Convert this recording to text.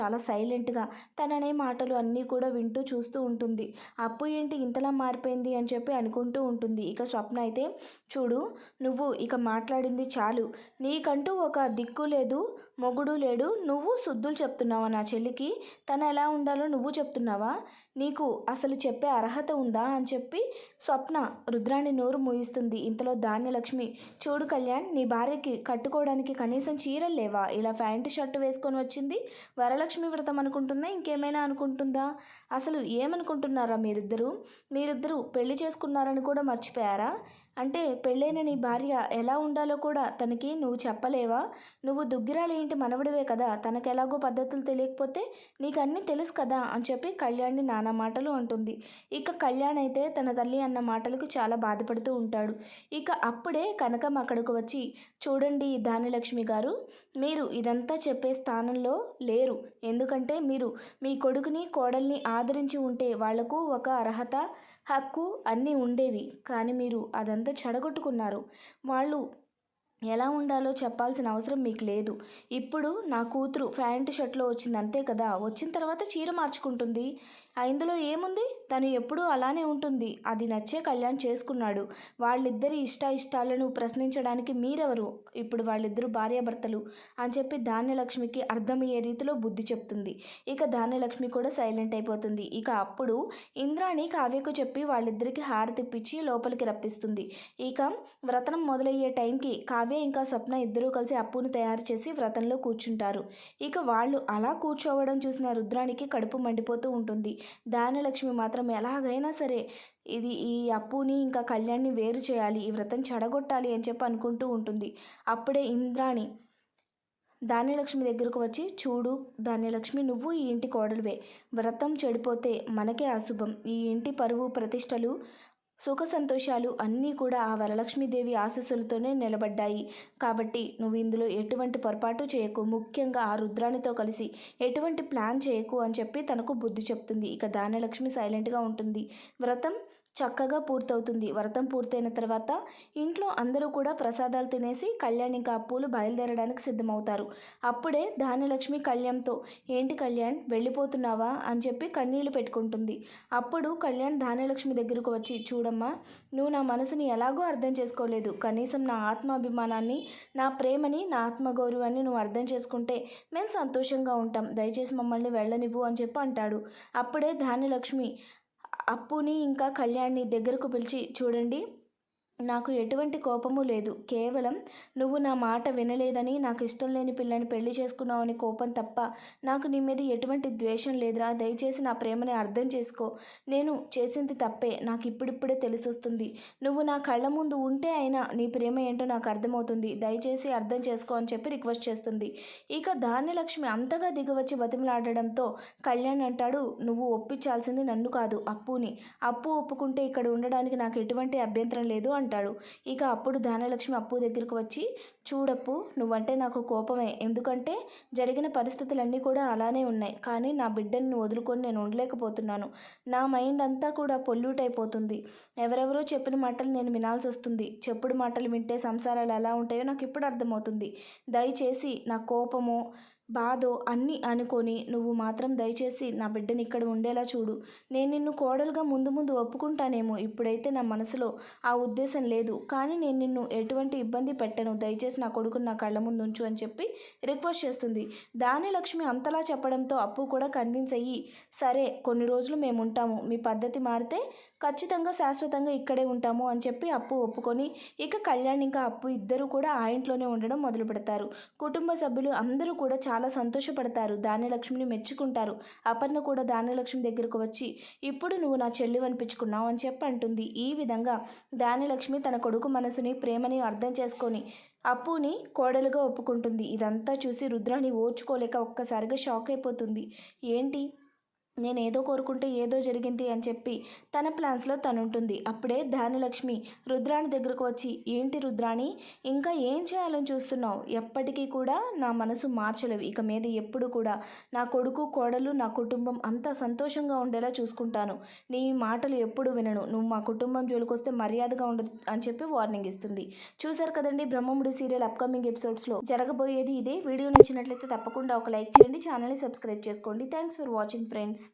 చాలా సైలెంట్గా తననే మాటలు అన్నీ కూడా వింటూ చూస్తూ ఉంటుంది. అప్పు ఏంటి ఇంతలా మారిపోయింది అని చెప్పి అనుకుంటూ ఉంటుంది. ఇక స్వప్న అయితే, చూడు నువ్వు ఇక మాట్లాడింది చాలు, నీకంటూ ఒక దిక్కు లేదు, మొగుడు లేడు, నువ్వు శుద్ధులు చెప్తున్నావా నా చెల్లికి? తను ఎలా ఉండాలో నువ్వు చెప్తున్నావా? నీకు అసలు చెప్పే అర్హత ఉందా అని చెప్పి స్వప్న రుద్రాణి నోరు మూయిస్తుంది. ఇంతలో ధాన్యలక్ష్మి, చూడు కళ్యాణ్, నీ భార్యకి కట్టుకోవడానికి కనీసం చీరలు లేవా? ఇలా ప్యాంటు షర్టు వేసుకొని వచ్చింది వరలక్ష్మి వ్రతం అనుకుంటుందా, ఇంకేమైనా అనుకుంటుందా? అసలు ఏమనుకుంటున్నారా మీరిద్దరూ పెళ్లి చేసుకున్నారని కూడా మర్చిపోయారా? అంటే పెళ్ళైన నీ భార్య ఎలా ఉండాలో కూడా తనకి నువ్వు చెప్పలేవా? నువ్వు దుగ్గిరాలు ఏంటి, మనవడివే కదా, తనకు ఎలాగో పద్ధతులు తెలియకపోతే నీకు అన్నీ తెలుసు కదా అని చెప్పి కళ్యాణ్ని నానా మాటలు అంటుంది. ఇక కళ్యాణ్ అయితే తన తల్లి అన్న మాటలకు చాలా బాధపడుతూ ఉంటాడు. ఇక అప్పుడే కనకం అక్కడికి వచ్చి, చూడండి ధాన్యలక్ష్మి గారు, మీరు ఇదంతా చెప్పే స్థానంలో లేరు. ఎందుకంటే మీరు మీ కొడుకుని కోడల్ని ఆదరించి ఉంటే వాళ్లకు ఒక అర్హత, హక్కు అన్నీ ఉండేవి. కానీ మీరు అదంతా చెడగొట్టుకున్నారు. వాళ్ళు ఎలా ఉండాలో చెప్పాల్సిన అవసరం మీకు లేదు. ఇప్పుడు నా కూతురు ప్యాంటు షర్ట్లో వచ్చింది అంతే కదా, వచ్చిన తర్వాత చీర మార్చుకుంటుంది. ఇందులో ఏముంది? తను ఎప్పుడూ అలానే ఉంటుంది. అది నచ్చే కళ్యాణ్ చేసుకున్నాడు. వాళ్ళిద్దరి ఇష్టాలను ప్రశ్నించడానికి మీరెవరు? ఇప్పుడు వాళ్ళిద్దరూ భార్యాభర్తలు అని చెప్పి ధాన్యలక్ష్మికి అర్థమయ్యే రీతిలో బుద్ధి చెప్తుంది. ఇక ధాన్యలక్ష్మి కూడా సైలెంట్ అయిపోతుంది. ఇక అప్పుడు ఇంద్రాణి కావ్యకు చెప్పి వాళ్ళిద్దరికి హారతిప్పించి లోపలికి రప్పిస్తుంది. ఇక వ్రతం మొదలయ్యే టైంకి కావ్య ఇంకా స్వప్న ఇద్దరూ కలిసి అప్పును తయారు చేసి వ్రతంలో కూర్చుంటారు. ఇక వాళ్ళు అలా కూర్చోవడం చూసిన రుద్రానికి కడుపు మండిపోతూ ఉంటుంది. ధాన్యలక్ష్మి మాత్రం ఎలాగైనా సరే ఈ అప్పుని ఇంకా కళ్యాణ్ని వేరు చేయాలి, ఈ వ్రతం చెడగొట్టాలి అని చెప్పి అనుకుంటూ ఉంటుంది. అప్పుడే ఇంద్రాణి ధాన్యలక్ష్మి దగ్గరకు వచ్చి, చూడు ధాన్యలక్ష్మి, నువ్వు ఈ ఇంటి కోడలివే, వ్రతం చెడిపోతే మనకే అశుభం. ఈ ఇంటి పరువు ప్రతిష్టలు సుఖ సంతోషాలు అన్నీ కూడా ఆ వరలక్ష్మీదేవి ఆశీస్సులతోనే నిలబడ్డాయి. కాబట్టి నువ్వు ఇందులో ఎటువంటి పొరపాటు చేయకు, ముఖ్యంగా ఆ రుద్రానితో కలిసి ఎటువంటి ప్లాన్ చేయకు అని చెప్పి తనకు బుద్ధి చెప్తుంది. ఇక ధాన్యలక్ష్మి సైలెంట్గా ఉంటుంది. వ్రతం చక్కగా పూర్తవుతుంది. వ్రతం పూర్తయిన తర్వాత ఇంట్లో అందరూ కూడా ప్రసాదాలు తినేసి కళ్యాణ్ ఇంకా అప్పులు బయలుదేరడానికి సిద్ధమవుతారు. అప్పుడే ధాన్యలక్ష్మి కళ్యాణ్తో, ఏంటి కళ్యాణ్ వెళ్ళిపోతున్నావా అని చెప్పి కన్నీళ్లు పెట్టుకుంటుంది. అప్పుడు కళ్యాణ్ ధాన్యలక్ష్మి దగ్గరకు వచ్చి, చూడమ్మా, నువ్వు నా మనసుని ఎలాగో అర్థం చేసుకోలేదు. కనీసం నా ఆత్మాభిమానాన్ని, నా ప్రేమని, నా ఆత్మగౌరవాన్ని నువ్వు అర్థం చేసుకుంటే మేము సంతోషంగా ఉంటాం. దయచేసి మమ్మల్ని వెళ్ళనివ్వు అని చెప్పి అంటాడు. అప్పుడే ధాన్యలక్ష్మి అప్పుని ఇంకా కళ్యాణ్ని దగ్గరకు పిలిచి, చూడండి, నాకు ఎటువంటి కోపము లేదు. కేవలం నువ్వు నా మాట వినలేదని, నాకు ఇష్టం లేని పిల్లని పెళ్లి చేసుకున్నావని కోపం తప్ప నాకు నీ మీద ఎటువంటి ద్వేషం లేదురా. దయచేసి నా ప్రేమని అర్థం చేసుకో. నేను చేసింది తప్పే, నాకు ఇప్పుడిప్పుడే తెలిసొస్తుంది. నువ్వు నా కళ్ళ ముందు ఉంటే అయినా నీ ప్రేమ ఏంటో నాకు అర్థమవుతుంది. దయచేసి అర్థం చేసుకో అని చెప్పి రిక్వెస్ట్ చేస్తుంది. ఇక ధాన్యలక్ష్మి అంతగా దిగవచ్చి బతిమలాడడంతో కళ్యాణ్ అంటాడు, నువ్వు ఒప్పించాల్సింది నన్ను కాదు, అప్పుని. అప్పు ఒప్పుకుంటే ఇక్కడ ఉండడానికి నాకు ఎటువంటి అభ్యంతరం లేదు అంటాడు. ఇక అప్పుడు ధాన్యలక్ష్మి అప్పు దగ్గరకు వచ్చి, చూడప్పు, నువ్వంటే నాకు కోపమే. ఎందుకంటే జరిగిన పరిస్థితులన్నీ కూడా అలానే ఉన్నాయి. కానీ నా బిడ్డని వదులుకొని నేను ఉండలేకపోతున్నాను. నా మైండ్ అంతా కూడా పొల్యూట్ అయిపోతుంది. ఎవరెవరో చెప్పిన మాటలు నేను వినాల్సి వస్తుంది. చెప్పుడు మాటలు వింటే సంసారాలు ఎలా ఉంటాయో నాకు ఇప్పుడు అర్థమవుతుంది. దయచేసి నా కోపమో బాధో అన్నీ అనుకొని నువ్వు మాత్రం దయచేసి నా బిడ్డని ఇక్కడ ఉండేలా చూడు. నేను నిన్ను కోడలుగా ముందు ఒప్పుకుంటానేమో, ఇప్పుడైతే నా మనసులో ఆ ఉద్దేశం లేదు. కానీ నేను నిన్ను ఎటువంటి ఇబ్బంది పెట్టను. దయచేసి నా కొడుకుని నా కళ్ళ ముందు ఉంచు అని చెప్పి రిక్వెస్ట్ చేస్తుంది. ధాన్యలక్ష్మి అంతలా చెప్పడంతో అప్పు కూడా కన్విన్స్ అయ్యి, సరే కొన్ని రోజులు మేము ఉంటాము, మీ పద్ధతి మారితే ఖచ్చితంగా శాశ్వతంగా ఇక్కడే ఉంటాము అని చెప్పి అప్పు ఒప్పుకొని ఇక కళ్యాణ్ ఇంకా అప్పు ఇద్దరు కూడా ఆ ఇంట్లోనే ఉండడం మొదలు పెడతారు. కుటుంబ సభ్యులు అందరూ కూడా చాలా సంతోషపడతారు. ధాన్యలక్ష్మిని మెచ్చుకుంటారు. అపర్ణ కూడా ధాన్యలక్ష్మి దగ్గరకు వచ్చి, ఇప్పుడు నువ్వు నా చెల్లి అనిపించుకున్నావు అని చెప్పి అంటుంది. ఈ విధంగా ధాన్యలక్ష్మి తన కొడుకు మనసుని, ప్రేమని అర్థం చేసుకొని అప్పుని కోడలుగా ఒప్పుకుంటుంది. ఇదంతా చూసి రుద్రాణి ఓర్చుకోలేక ఒక్కసారిగా షాక్ అయిపోతుంది. ఏంటి నేను ఏదో కోరుకుంటే ఏదో జరిగింది అని చెప్పి తన ప్లాన్స్లో తనుంటుంది. అప్పుడే ధాన్యలక్ష్మి రుద్రాణి దగ్గరకు వచ్చి, ఏంటి రుద్రాణి, ఇంకా ఏం చేయాలని చూస్తున్నావు? ఎప్పటికీ కూడా నా మనసు మార్చలేవు. ఇక మీద ఎప్పుడు కూడా నా కొడుకు, కోడలు, నా కుటుంబం అంతా సంతోషంగా ఉండేలా చూసుకుంటాను. నీ మాటలు ఎప్పుడు వినను. నువ్వు మా కుటుంబం జోలికొస్తే మర్యాదగా ఉండదు అని చెప్పి వార్నింగ్ ఇస్తుంది. చూసారు కదండి బ్రహ్మముడి సీరియల్ అప్కమింగ్ ఎపిసోడ్స్లో జరగబోయేది ఇదే. వీడియో నచ్చినట్లయితే తప్పకుండా ఒక లైక్ చేయండి, ఛానల్ని సబ్స్క్రైబ్ చేసుకోండి. Thanks for watching friends.